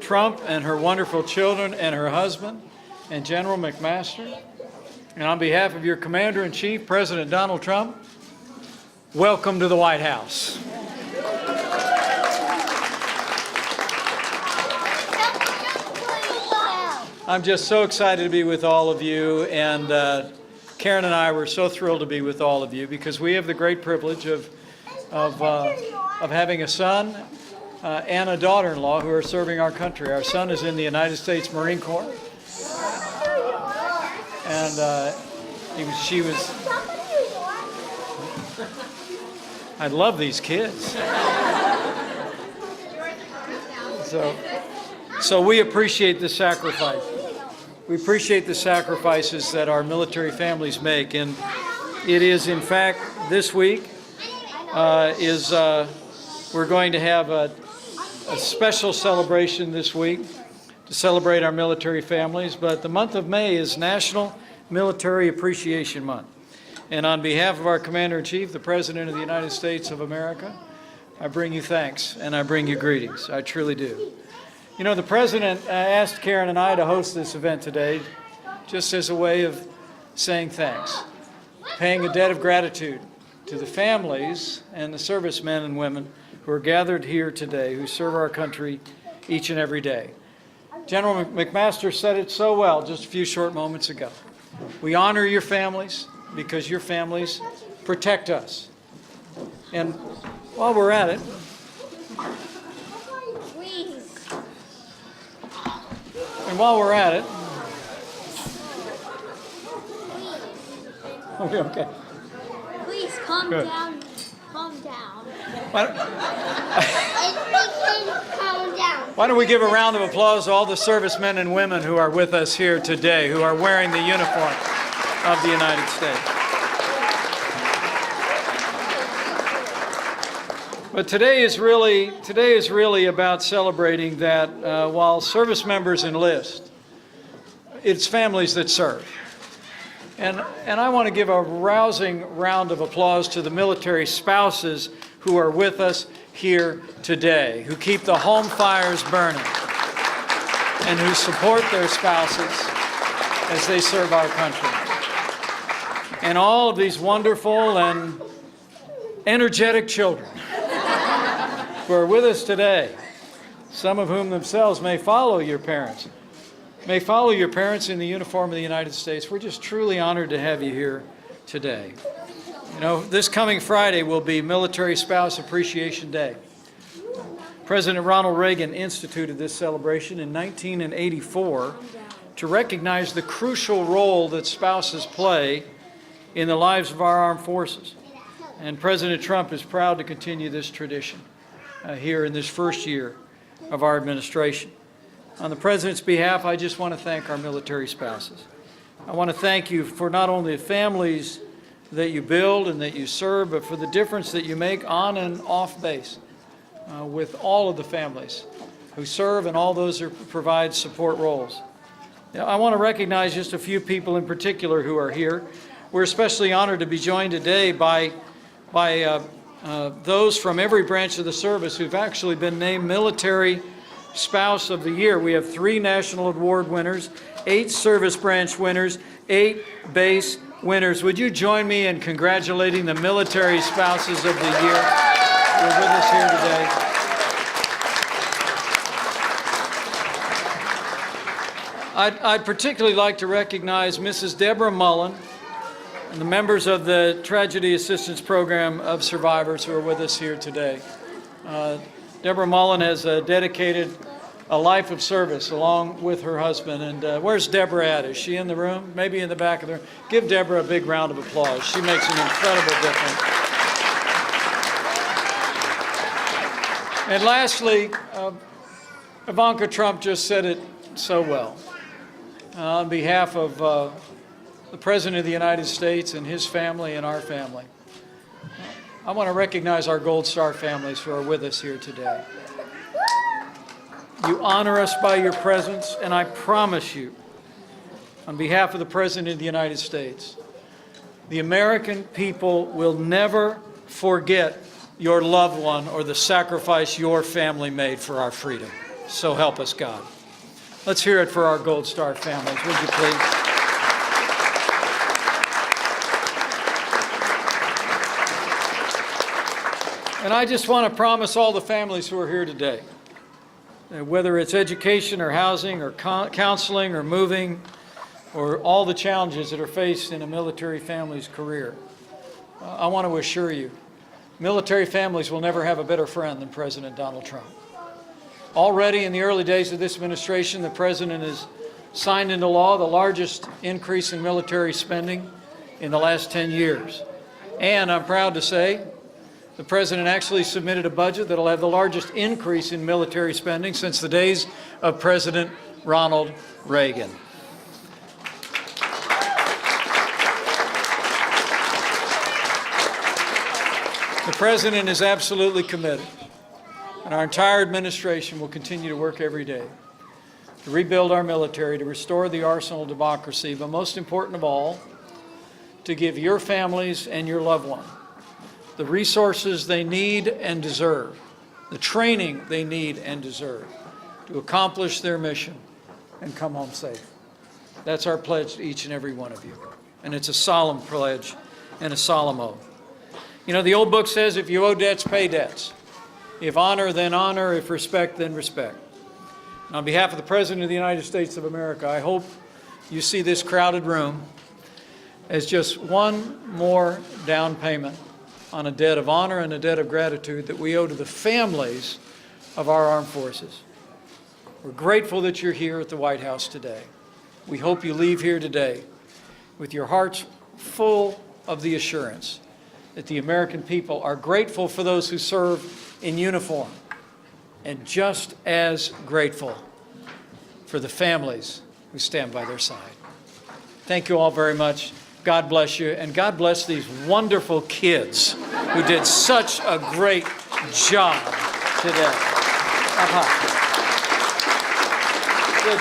Trump and her wonderful children and her husband, and General McMaster. And on behalf of your Commander-in-Chief, President Donald Trump, welcome to the White House. I'm just so excited to be with all of you, and Karen and I were so thrilled to be with all of you because we have the great privilege of having a son and a daughter-in-law who are serving our country. Our son is in the United States Marine Corps, and she was. I love these kids. So we appreciate the sacrifice. We appreciate the sacrifices that our military families make, and it is, in fact, this week we're going to have a special celebration this week to celebrate our military families. But the month of May is National Military Appreciation Month, and on behalf of our Commander-in-Chief, the President of the United States of America, I bring you thanks and I bring you greetings. I truly do. You know, the President asked Karen and I to host this event today just as a way of saying thanks, paying a debt of gratitude to the families and the servicemen and women who are gathered here today, who serve our country each and every day. General McMaster said it so well just a few short moments ago. We honor your families because your families protect us. And while we're at it, okay. Please calm Good. down. Calm down. Why Calm down. don't we give a round of applause to all the servicemen and women who are with us here today, who are wearing the uniform of the United States. But today is really about celebrating that while service members enlist, it's families that serve. And I want to give a rousing round of applause to the military spouses who are with us here today, who keep the home fires burning and who support their spouses as they serve our country. And all of these wonderful and energetic children who are with us today, some of whom themselves may follow your parents in the uniform of the United States. We're just truly honored to have you here today. You know, this coming Friday will be Military Spouse Appreciation Day. President Ronald Reagan instituted this celebration in 1984 to recognize the crucial role that spouses play in the lives of our armed forces. And President Trump is proud to continue this tradition here in this first year of our administration. On the President's behalf, I just want to thank our military spouses. I want to thank you for not only the families that you build and that you serve, but for the difference that you make on and off base with all of the families who serve and all those who provide support roles. Now, I want to recognize just a few people in particular who are here. We're especially honored to be joined today by those from every branch of the service who've actually been named Military Spouse of the Year. We have 3 national award winners, 8 service branch winners, 8 base winners. Would you join me in congratulating the Military Spouses of the Year who are with us here today? I'd particularly like to recognize Mrs. Deborah Mullen and the members of the Tragedy Assistance Program of Survivors who are with us here today. Deborah Mullen has dedicated a life of service along with her husband. And where's Deborah at? Is she in the room? Maybe in the back of the room? Give Deborah a big round of applause. She makes an incredible difference. And lastly, Ivanka Trump just said it so well. On behalf of the President of the United States and his family and our family, I want to recognize our Gold Star families who are with us here today. You honor us by your presence, and I promise you, on behalf of the President of the United States, the American people will never forget your loved one or the sacrifice your family made for our freedom. So help us God. Let's hear it for our Gold Star families, would you please? And I just want to promise all the families who are here today, whether it's education or housing or counseling or moving or all the challenges that are faced in a military family's career, I want to assure you, military families will never have a better friend than President Donald Trump. Already in the early days of this administration, the President has signed into law the largest increase in military spending in the last 10 years. And I'm proud to say the President actually submitted a budget that will have the largest increase in military spending since the days of President Ronald Reagan. The President is absolutely committed, and our entire administration will continue to work every day to rebuild our military, to restore the arsenal of democracy, but most important of all, to give your families and your loved ones the resources they need and deserve, the training they need and deserve to accomplish their mission and come home safe. That's our pledge to each and every one of you. And it's a solemn pledge and a solemn oath. You know, the old book says, if you owe debts, pay debts. If honor, then honor. If respect, then respect. And on behalf of the President of the United States of America, I hope you see this crowded room as just one more down payment on a debt of honor and a debt of gratitude that we owe to the families of our armed forces. We're grateful that you're here at the White House today. We hope you leave here today with your hearts full of the assurance that the American people are grateful for those who serve in uniform, and just as grateful for the families who stand by their side. Thank you all very much. God bless you, and God bless these wonderful kids who did such a great job today.